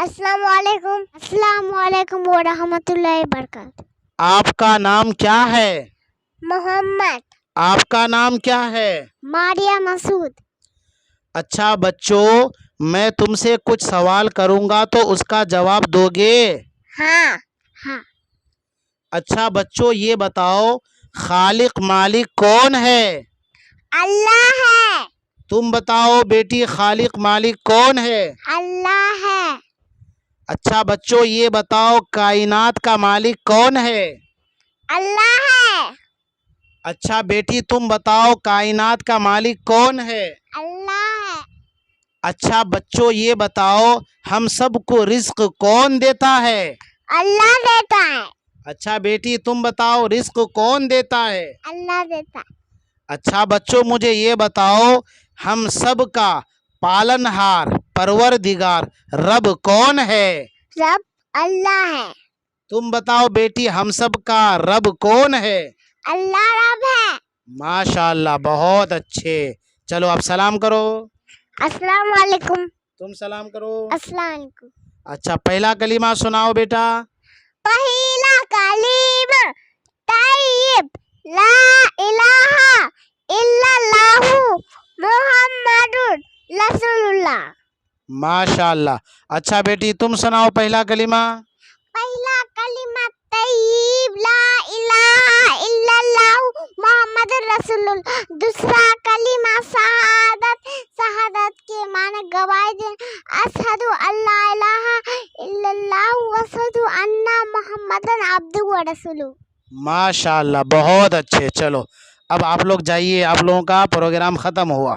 السلام علیکم. السلام علیکم ورحمۃ اللہ وبرکاتہ. آپ کا نام کیا ہے؟ محمد. آپ کا نام کیا ہے؟ ماریہ مسعود. اچھا بچوں، میں تم سے کچھ سوال کروں گا تو اس کا جواب دو گے؟ ہاں. اچھا بچوں، یہ بتاؤ خالق مالک کون ہے؟ اللہ ہے. تم بتاؤ بیٹی، خالق مالک کون ہے؟ اللہ ہے. اچھا بچوں، یہ بتاؤ کائنات کا مالک کون ہے؟ اللہ ہے. اچھا بیٹی، تم بتاؤ کائنات کا مالک کون ہے؟ اللہ ہے. اچھا بچوں، یہ بتاؤ ہم سب کو رزق کون دیتا ہے؟ اللہ دیتا ہے. اچھا بیٹی، تم بتاؤ رزق کون دیتا ہے؟ اللہ دیتا ہے. اچھا بچوں، مجھے یہ بتاؤ ہم سب کا پالن ہار پروردگار رب کون ہے؟ رب اللہ ہے. تم بتاؤ بیٹی، ہم سب کا رب کون ہے؟ اللہ رب ہے. ماشاءاللہ، بہت اچھے. چلو اب سلام کرو. السلام علیکم. تم سلام کرو. السلام علیکم. اچھا پہلا کلمہ سناؤ بیٹا. پہلا کلمہ طیب لا الہ الا اللہ محمد رسول اللہ. ماشاءاللہ. اچھا بیٹی، تم سناؤ پہلا کلمہ. پہلا کلمہ طیب لا الہ الا اللہ محمد رسول اللہ. دوسرا کلمہ شہادت کے معنی گواہی دے. اشہد ان لا الہ الا اللہ واشہد ان محمد عبدہ ورسولہ. ماشاءاللہ، بہت اچھے. چلو اب آپ لوگ جائیے، آپ لوگوں کا پروگرام ختم ہوا.